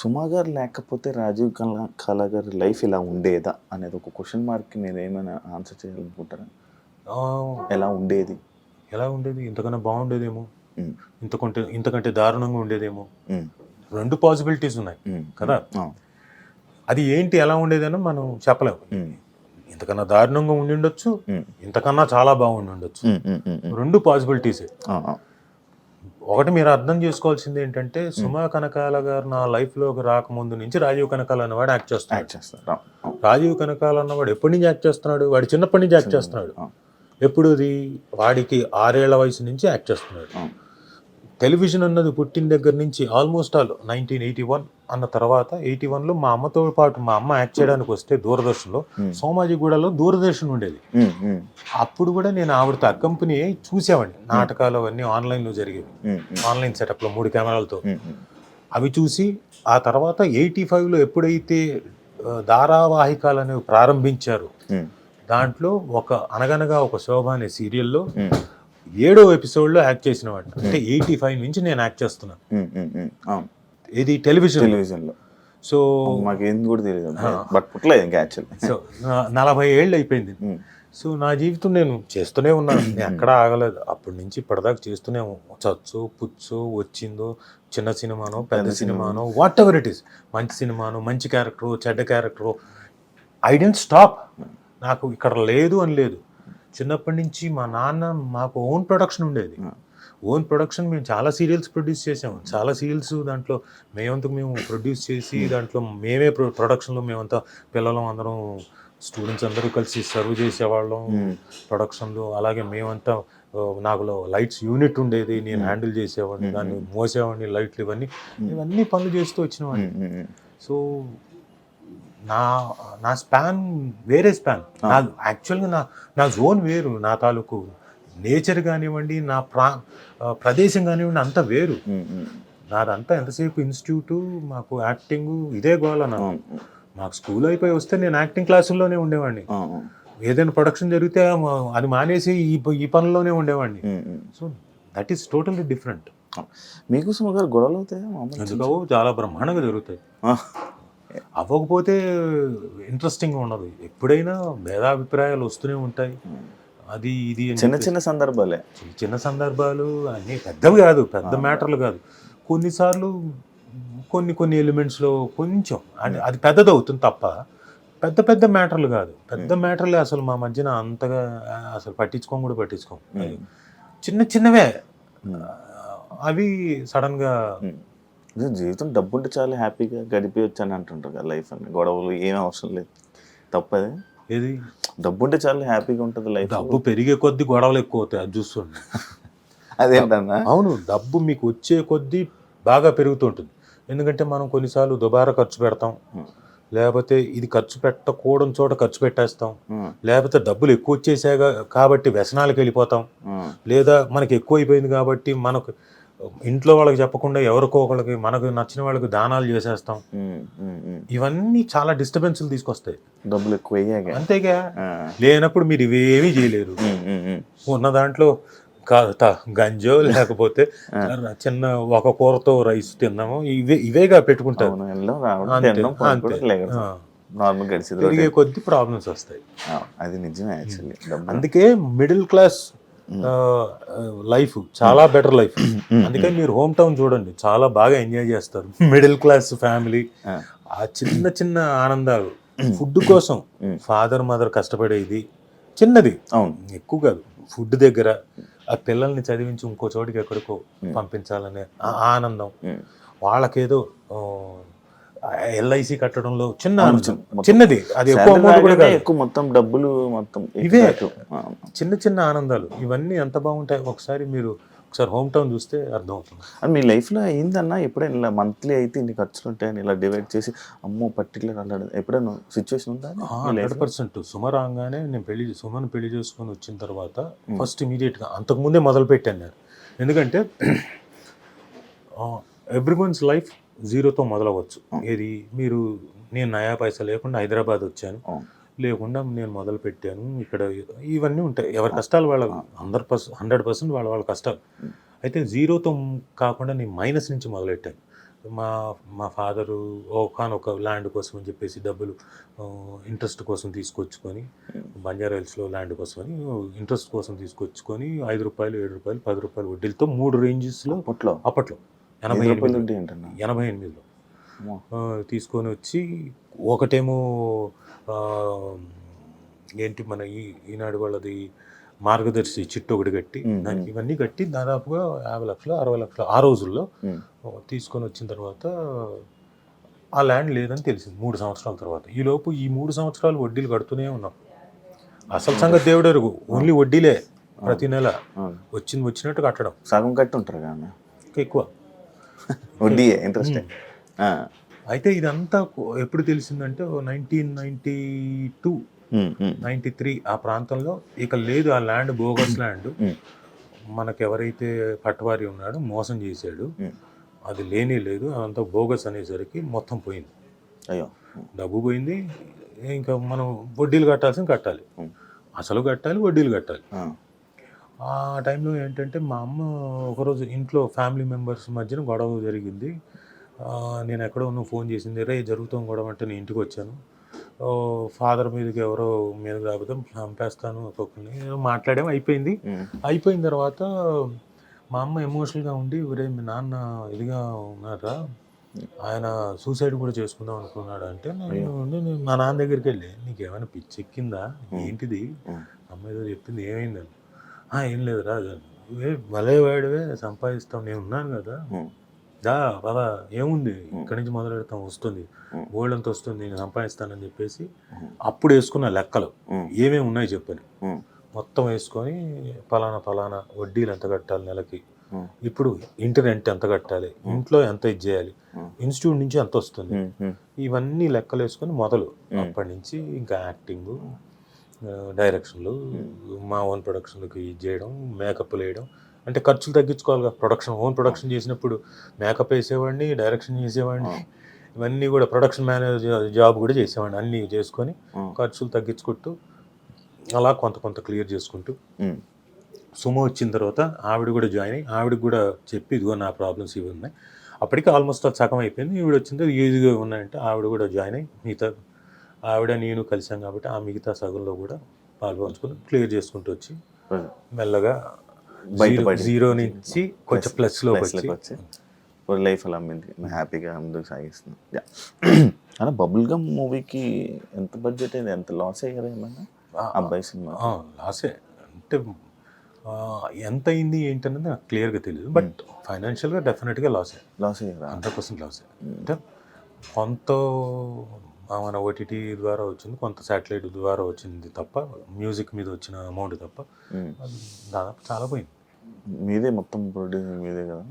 సుమా గారు లేకపోతే రాజీవ్ కళా గారి లైఫ్ ఇలా ఉండేదా అనేది ఒక క్వశ్చన్ మార్క్కి మీరు ఏమైనా ఆన్సర్ చేయాలనుకుంటారా? ఎలా ఉండేది? ఎలా ఉండేది? ఇంతకన్నా బాగుండేదేమో, ఇంతకంటే దారుణంగా ఉండేదేమో. రెండు పాసిబిలిటీస్ ఉన్నాయి కదా. అది ఏంటి ఎలా ఉండేదని మనం చెప్పలేము. ఇంతకన్నా దారుణంగా ఉండి ఉండొచ్చు, ఇంతకన్నా చాలా బాగుండి ఉండొచ్చు. రెండు పాసిబిలిటీసే. ఒకటి మీరు అర్థం చేసుకోవాల్సింది ఏంటంటే, సుమా కనకాల గారు నా లైఫ్లోకి రాకముందు నుంచి రాజీవ్ కనకాల అన్నవాడు యాక్ట్ చేస్తాడు. రాజీవ్ కనకాల అన్నవాడు ఎప్పటి నుంచి యాక్ట్ చేస్తున్నాడు? వాడి చిన్నప్పటి నుంచి యాక్ట్ చేస్తున్నాడు. ఎప్పుడు వాడికి 6 ఏళ్ల వయసు నుంచి యాక్ట్ చేస్తున్నాడు. టెలివిజన్ అన్నది పుట్టిన దగ్గర నుంచి ఆల్మోస్ట్ ఆల్ 1981 అన్న తర్వాత 81లో మా అమ్మతో పాటు మా అమ్మ యాక్ట్ చేయడానికి వస్తే దూరదర్శన్లో సోమాజిగూడలో దూరదర్శన్ ఉండేది. అప్పుడు కూడా నేను ఆవిడతో అకంపెనీ చూసేవాడిని. నాటకాలు అవన్నీ ఆన్లైన్లో జరిగేవి. ఆన్లైన్ సెటప్లో 3 కెమెరాలతో అవి చూసి ఆ తర్వాత 85లో ఎప్పుడైతే ధారావాహికాలు అనేవి ప్రారంభించారు, దాంట్లో అనగనగా ఒక శోభ అనే సీరియల్లో 7వ ఎపిసోడ్లో యాక్ట్ చేసిన వాడు. అంటే 85 నుంచి నేను యాక్ట్ చేస్తున్నాను. ఇది టెలివిజన్లో. సో మాకేం కూడా తెలియదు, బట్ పుట్టలేదు ఇంకా యాక్చువల్లీ. సో 40 ఏళ్ళు అయిపోయింది. సో నా జీవితం నేను చేస్తూనే ఉన్నాను, నేను ఎక్కడా ఆగలేదు. అప్పటి నుంచి ఇప్పటిదాకా చేస్తూనే చచ్చు పుచ్చు వచ్చిందో, చిన్న సినిమానో పెద్ద సినిమానో, వాట్ ఎవర్ ఇట్ ఈస్, మంచి సినిమానో మంచి క్యారెక్టరు చెడ్డ క్యారెక్టరు, ఐ డెంట్ స్టాప్. నాకు ఇక్కడ లేదు అని లేదు. చిన్నప్పటి నుంచి మా నాన్న మాకు ఓన్ ప్రొడక్షన్ ఉండేది. ఓన్ ప్రొడక్షన్ మేము చాలా సీరియల్స్ ప్రొడ్యూస్ చేసాము. చాలా సీరియల్స్ దాంట్లో మేము ప్రొడ్యూస్ చేసి దాంట్లో మేమే ప్రొడక్షన్లో మేమంతా పిల్లలం అందరం స్టూడెంట్స్ అందరూ కలిసి సర్వ్ చేసేవాళ్ళం ప్రొడక్షన్లో. అలాగే మేమంతా నాకు లైట్స్ యూనిట్ ఉండేది, నేను హ్యాండిల్ చేసేవాడిని, దాన్ని మోసేవాడిని, లైట్లు ఇవన్నీ పనులు చేస్తూ వచ్చినవాడిని. సో నా స్పాన్ వేరే స్పాన్. నా యాక్చువల్గా నా జోన్ వేరు. నా తాలూకు నేచర్ కానివ్వండి, నా ప్రదేశం కానివ్వండి, అంతా వేరు. నాదంతా ఎంతసేపు ఇన్స్టిట్యూటు, మాకు యాక్టింగ్ ఇదే గోల. మాకు స్కూల్ అయిపోయి వస్తే నేను యాక్టింగ్ క్లాసుల్లోనే ఉండేవాడిని. ఏదైనా ప్రొడక్షన్ జరిగితే అది మానేసి ఈ పనుల్లోనే ఉండేవాడిని. So that is totally different. మీకు సుమా గారు గొడవలు అవుతాయా? ఎందుకో చాలా బ్రహ్మాండంగా జరుగుతాయి. అవ్వకపోతే ఇంట్రెస్టింగ్గా ఉండదు. ఎప్పుడైనా భేదాభిప్రాయాలు వస్తూనే ఉంటాయి. అది ఇది చిన్న సందర్భాలే, చిన్న సందర్భాలు అన్నీ పెద్దవి కాదు, పెద్ద మ్యాటర్లు కాదు. కొన్నిసార్లు కొన్ని ఎలిమెంట్స్లో కొంచెం అది పెద్దది అవుతుంది తప్ప పెద్ద మ్యాటర్లు కాదు. పెద్ద మ్యాటర్లే అసలు మా మధ్యన అంతగా అసలు పట్టించుకోం. చిన్నవే అవి సడన్గా. జీవితం డబ్బు ఉంటే చాలా హ్యాపీగా గడిపేయచ్చు అని అంటుంటారు కదా. లైఫ్ అని గొడవలు ఏం అవసరం లేదు, తప్పదే. ఏది డబ్బు ఉంటే చాలా హ్యాపీగా ఉంటుంది లైఫ్. డబ్బు పెరిగే కొద్దీ గొడవలు ఎక్కువ అవుతాయి, అది చూస్తుండే. అదేంటన్నా? అవును, డబ్బు మీకు వచ్చే కొద్దీ బాగా పెరుగుతుంటుంది. ఎందుకంటే మనం కొన్నిసార్లు దుబారా ఖర్చు పెడతాం, లేకపోతే ఇది ఖర్చు పెట్టకూడని చోట ఖర్చు పెట్టేస్తాం, లేకపోతే డబ్బులు ఎక్కువ వచ్చేసాగా కాబట్టి వ్యసనాలకు వెళ్ళిపోతాం, లేదా మనకి ఎక్కువ అయిపోయింది కాబట్టి మనకు ఇంట్లో వాళ్ళకి చెప్పకుండా ఎవరికో ఒకళ్ళకి మనకు నచ్చిన వాళ్ళకి దానాలు చేసేస్తాం. ఇవన్నీ చాలా డిస్టర్బెన్స్లు తీసుకొస్తాయి. డబ్బులు ఎక్కువ అయ్యాక అంతేగా. లేనప్పుడు మీరు ఇవేమీ చేయలేరు. ఉన్న దాంట్లో గంజో లేకపోతే చిన్న ఒక కూరతో రైస్ తిన్నాము, ఇవేగా పెట్టుకుంటారు. పెరిగే కొద్ది ప్రాబ్లమ్స్ వస్తాయి. అది నిజమే యాక్చువల్లీ. అందుకే మిడిల్ క్లాస్ లైఫ్ చాలా బెటర్ లైఫ్. అందుకని మీరు హోమ్ టౌన్ చూడండి, చాలా బాగా ఎంజాయ్ చేస్తారు. మిడిల్ క్లాస్ ఫ్యామిలీ ఆ చిన్న ఆనందాలు, ఫుడ్ కోసం ఫాదర్ మదర్ కష్టపడేది చిన్నది, ఎక్కువ కాదు. ఫుడ్ దగ్గర ఆ పిల్లల్ని చదివించి ఇంకో చోటికి ఎక్కడికో పంపించాలనే ఆనందం, వాళ్ళకేదో ఎల్ఐసి కట్టడంలో చిన్నది, అది ఎక్కువ మొత్తం డబ్బులు మొత్తం ఇవే చిన్న ఆనందాలు. ఇవన్నీ ఎంత బాగుంటాయి. ఒకసారి హోమ్ టౌన్ చూస్తే అర్థమవుతుంది. మీ లైఫ్లో అయిందన్నా ఎప్పుడైనా ఇలా మంత్లీ అయితే ఇన్ని ఖర్చులు ఉంటాయని ఇలా డివైడ్ చేసి అమ్మో పర్టికులర్ అన్నాడు ఎప్పుడైనా సిచ్యువేషన్ ఉందా? 100%. సుమ రాగానే నేను సుమను పెళ్లి చేసుకొని వచ్చిన తర్వాత ఫస్ట్ ఇమీడియట్గా అంతకుముందే మొదలు పెట్టాను నేను. ఎందుకంటే ఎవ్రీవన్స్ లైఫ్ జీరోతో మొదలవచ్చు. ఏది నేను నయా పైసా లేకుండా హైదరాబాద్ వచ్చాను, లేకుండా నేను మొదలు పెట్టాను. ఇక్కడ ఇవన్నీ ఉంటాయి, ఎవరి కష్టాలు వాళ్ళ 100% వాళ్ళ కష్టాలు. అయితే జీరోతో కాకుండా నేను మైనస్ నుంచి మొదలెట్టాను. మా మా ఫాదరు ఒకనొక ల్యాండ్ కోసం అని చెప్పేసి డబ్బులు ఇంట్రెస్ట్ కోసం తీసుకొచ్చుకొని బంజారా హిల్స్లో ల్యాండ్ కోసం అని ఇంట్రెస్ట్ కోసం తీసుకొచ్చుకొని ₹5 ₹7 ₹10 వడ్డీలతో 3 రేంజెస్లో అప్పట్లో 88 ఉంటాయి ఏంటన్నా 88లో తీసుకొని వచ్చి ఒకటేమో ఆ, ఏంటి మన ఈనాడు వాళ్ళది మార్గదర్శి చిట్టు ఒకటి కట్టి దానికి ఇవన్నీ కట్టి దాదాపుగా 50 లక్షలు 60 లక్షలు ఆ రోజుల్లో తీసుకొని వచ్చిన తర్వాత ఆ ల్యాండ్ లేదని తెలిసింది 3 సంవత్సరాల తర్వాత. ఈలోపు ఈ 3 సంవత్సరాలు వడ్డీలు కడుతూనే ఉన్నాం. అసలు సంగతి దేవుడు ఎరుగు, ఓన్లీ వడ్డీలే ప్రతి నెల వచ్చినట్టు కట్టడం. సగం కట్టి ఉంటారు కానీ ఇంకా ఎక్కువ వడ్డీ ఇంట్రెస్ట్. అయితే ఇదంతా ఎప్పుడు తెలిసిందంటే 1992 93 ఆ ప్రాంతంలో ఇక లేదు ఆ ల్యాండ్ బోగస్ ల్యాండ్. మనకు ఎవరైతే పట్టవారి ఉన్నాడో మోసం చేశాడు, అది లేనే లేదు, అదంతా బోగస్ అనేసరికి మొత్తం పోయింది. అయ్యో డబ్బు పోయింది, ఇంకా మనం వడ్డీలు కట్టాలి, అసలు కట్టాలి, వడ్డీలు కట్టాలి. ఆ టైంలో ఏంటంటే మా అమ్మ ఒకరోజు ఇంట్లో ఫ్యామిలీ మెంబర్స్ మధ్యన గొడవ జరిగింది. నేను ఎక్కడో నువ్వు ఫోన్ చేసింది, రే జరుగుతాం గొడవ అంటే నేను ఇంటికి వచ్చాను, ఫాదర్ మీదకి ఎవరో మీదకి రాకపోతే చంపేస్తాను ఒక్కొక్కరిని మాట్లాడేమో అయిపోయింది. అయిపోయిన తర్వాత మా అమ్మ ఎమోషనల్గా ఉండి, ఒరే మీ నాన్న ఇదిగా ఉన్నారా, ఆయన సూసైడ్ కూడా చేసుకుందాం అనుకున్నాడు అంటే నేను మా నాన్న దగ్గరికి వెళ్ళి నీకేమైనా పిచ్చెక్కిందా ఏంటిది, అమ్మ ఏదో చెప్పింది ఏమైందని, ఏం లేదురా భలే వాడివే సంపాదిస్తాం నేను ఉన్నాను కదా, బాబా ఏముంది ఇక్కడి నుంచి మొదలు పెడతాం, వస్తుంది గోల్డ్ అంత వస్తుంది, నేను సంపాదిస్తానని చెప్పేసి అప్పుడు వేసుకున్న లెక్కలు ఏమేమి ఉన్నాయి చెప్పని మొత్తం వేసుకొని ఫలానా వడ్డీలు ఎంత కట్టాలి నెలకి, ఇప్పుడు ఇంటి రెంట్ ఎంత కట్టాలి, ఇంట్లో ఎంత ఇది చేయాలి, ఇన్స్టిట్యూట్ నుంచి ఎంత వస్తుంది, ఇవన్నీ లెక్కలు వేసుకొని మొదలు అప్పటి నుంచి ఇంకా యాక్టింగ్, డైరెక్షన్లు, మా ఓన్ ప్రొడక్షన్లకి ఇది చేయడం, మేకప్లు వేయడం, అంటే ఖర్చులు తగ్గించుకోవాలి కదా. ఓన్ ప్రొడక్షన్ చేసినప్పుడు మేకప్ వేసేవాడిని, డైరెక్షన్ చేసేవాడిని, ఇవన్నీ కూడా ప్రొడక్షన్ మేనేజర్ జాబ్ కూడా చేసేవాడిని. అన్నీ చేసుకొని ఖర్చులు తగ్గించుకుంటూ అలా కొంత క్లియర్ చేసుకుంటూ సుమ వచ్చిన తర్వాత ఆవిడ కూడా జాయిన్ అయ్యి ఆవిడకి కూడా చెప్పి ఇదిగో నా ప్రాబ్లమ్స్ ఇవి ఉన్నాయి, అప్పటికి ఆల్మోస్ట్ అది సగం అయిపోయింది. ఈవిడ వచ్చింది ఈజీగా ఉన్నాయంటే ఆవిడ కూడా జాయిన్ అయ్యి మిగతా ఆవిడ నేను కలిసాం కాబట్టి ఆ మిగతా సగంలో కూడా పాల్పంచుకొని క్లియర్ చేసుకుంటూ వచ్చి మెల్లగా జీరో నుంచి కొంచెం ప్లస్లోకి వచ్చి లైఫ్ అలా హ్యాపీగా ముందుకు సాగిస్తుంది. అలా బబుల్ గమ్ మూవీకి ఎంత బడ్జెట్ అయింది, ఎంత లాస్ అయ్యారు ఏమన్నా అబ్బాయి సినిమా? లాసే అంటే ఎంత అయింది ఏంటన్నది నాకు క్లియర్గా తెలియదు, బట్ ఫైనాన్షియల్గా డెఫినెట్గా లాస్ అయ్యారు, 100% లాస్. అంటే కొంత మన ఓటీటీ ద్వారా వచ్చింది, కొంత శాటిలైట్ ద్వారా వచ్చింది తప్ప, మ్యూజిక్ మీద వచ్చిన అమౌంట్ తప్ప దాదాపు చాలా పోయింది. మీదే మొత్తం ప్రొడ్యూసింగ్ మీదే కదా?